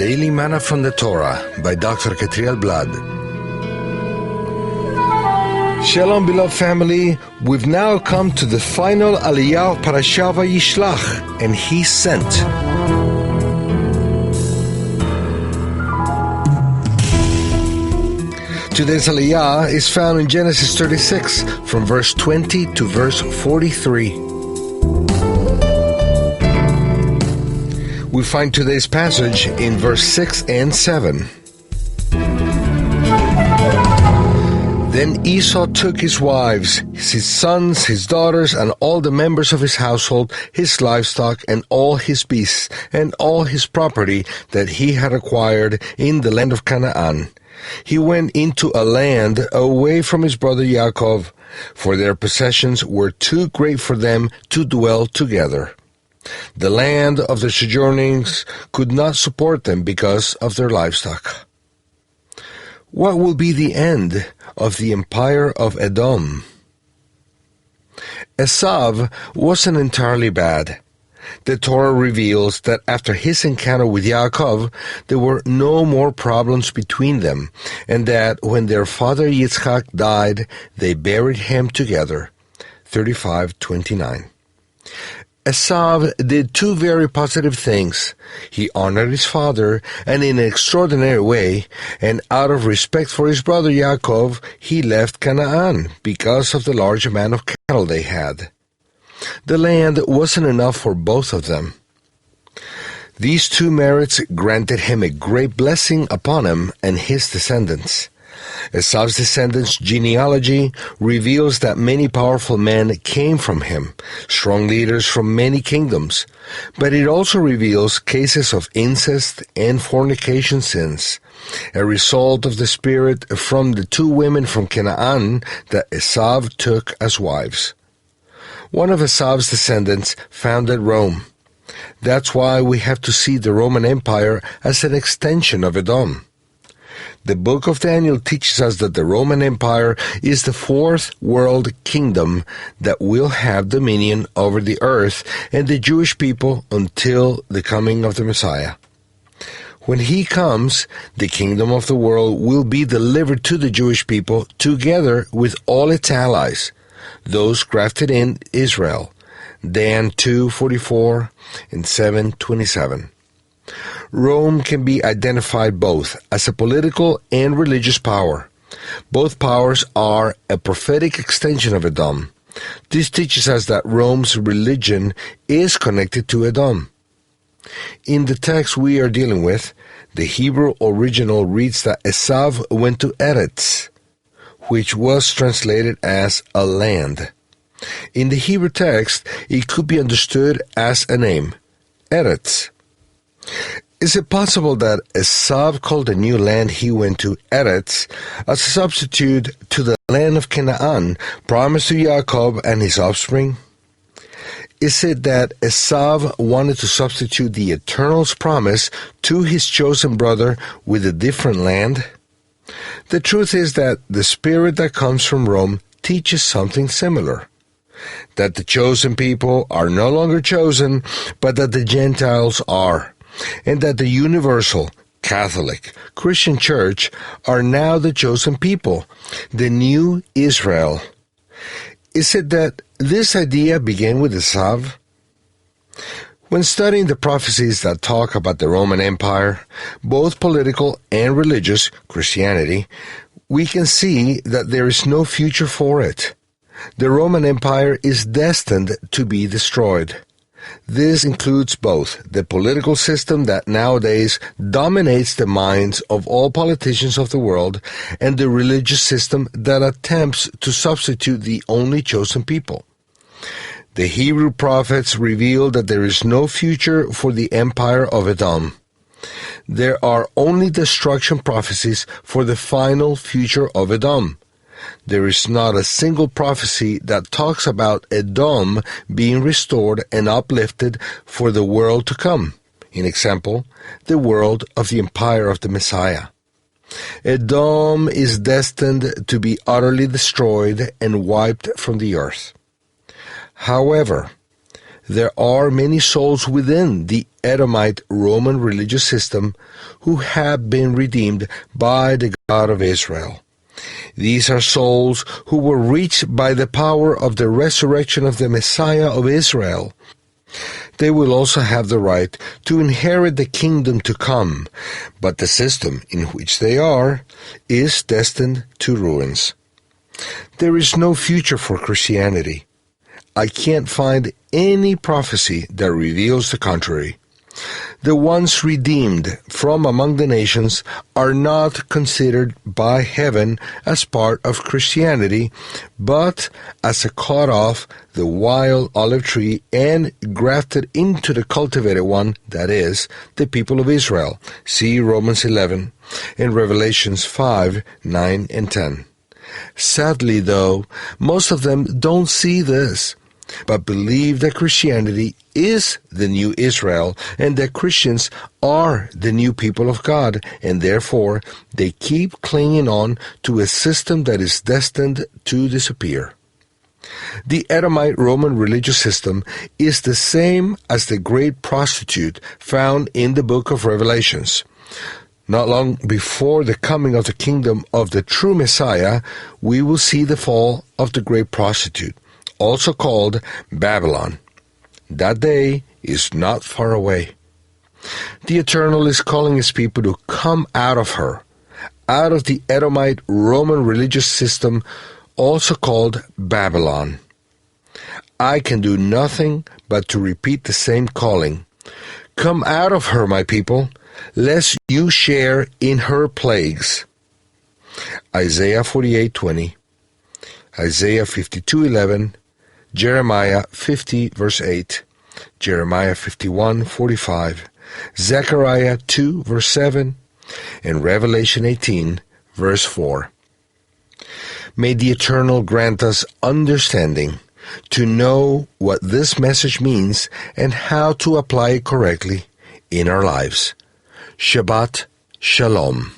Daily Manna from the Torah by Dr. Ketriel Blad. Shalom, beloved family. We've now come to the final Aliyah of Dr VaYishlach, and He sent. Today's Aliyah is found in Genesis 36, from verse 20 to verse 43. We find today's passage in verse 6 and 7. Then Esau took his wives, his sons, his daughters, and all the members of his household, his livestock, and all his beasts, and all his property that he had acquired in the land of Canaan. He went into a land away from his brother Yaakov, for their possessions were too great for them to dwell together. The land of their sojournings could not support them because of their livestock. What will be the end of the empire of Edom? Esau wasn't entirely bad. The Torah reveals that after his encounter with Yaakov, there were no more problems between them, and that when their father Yitzchak died, they buried him together. 35:29. Esau did two very positive things. He honored his father, and in an extraordinary way, and out of respect for his brother Yaakov, he left Canaan because of the large amount of cattle they had. The land wasn't enough for both of them. These two merits granted him a great blessing upon him and his descendants. Esau's descendants' genealogy reveals that many powerful men came from him, strong leaders from many kingdoms, but it also reveals cases of incest and fornication sins, a result of the spirit from the two women from Canaan that Esau took as wives. One of Esau's descendants founded Rome. That's why we have to see the Roman Empire as an extension of Edom. The book of Daniel teaches us that the Roman Empire is the fourth world kingdom that will have dominion over the earth and the Jewish people until the coming of the Messiah. When he comes, the kingdom of the world will be delivered to the Jewish people together with all its allies, those grafted in Israel. Dan 2:44 and 7:27. Rome can be identified both as a political and religious power. Both powers are a prophetic extension of Edom. This teaches us that Rome's religion is connected to Edom. In the text we are dealing with, the Hebrew original reads that Esau went to Eretz, which was translated as a land. In the Hebrew text, it could be understood as a name, Eretz. Is it possible that Esau called the new land he went to Eretz as a substitute to the land of Canaan promised to Yaakov and his offspring? Is it that Esau wanted to substitute the Eternal's promise to his chosen brother with a different land? The truth is that the spirit that comes from Rome teaches something similar. That the chosen people are no longer chosen, but that the Gentiles are. And that the universal, Catholic, Christian Church are now the chosen people, the new Israel. Is it that this idea began with Esau? When studying the prophecies that talk about the Roman Empire, both political and religious, Christianity, we can see that there is no future for it. The Roman Empire is destined to be destroyed. This includes both the political system that nowadays dominates the minds of all politicians of the world and the religious system that attempts to substitute the only chosen people. The Hebrew prophets reveal that there is no future for the empire of Edom. There are only destruction prophecies for the final future of Edom. There is not a single prophecy that talks about Edom being restored and uplifted for the world to come. In example, the world of the empire of the Messiah. Edom is destined to be utterly destroyed and wiped from the earth. However, there are many souls within the Edomite Roman religious system who have been redeemed by the God of Israel. These are souls who were reached by the power of the resurrection of the Messiah of Israel. They will also have the right to inherit the kingdom to come, but the system in which they are is destined to ruins. There is no future for Christianity. I can't find any prophecy that reveals the contrary. The ones redeemed from among the nations are not considered by heaven as part of Christianity, but as a cut off the wild olive tree and grafted into the cultivated one, that is, the people of Israel. See Romans 11 and Revelations 5, 9, and 10. Sadly, though, most of them don't see this, but believe that Christianity is the new Israel and that Christians are the new people of God, and therefore they keep clinging on to a system that is destined to disappear. The Edomite Roman religious system is the same as the great prostitute found in the book of Revelations. Not long before the coming of the kingdom of the true Messiah, we will see the fall of the great prostitute, also called Babylon. That day is not far away. The Eternal is calling his people to come out of her, out of the Edomite Roman religious system, also called Babylon. I can do nothing but to repeat the same calling. Come out of her, my people, lest you share in her plagues. Isaiah 48:20, Isaiah 52:11, Jeremiah 50, verse 8, Jeremiah 51:45, Zechariah 2, verse 7, and Revelation 18, verse 4. May the Eternal grant us understanding to know what this message means and how to apply it correctly in our lives. Shabbat Shalom.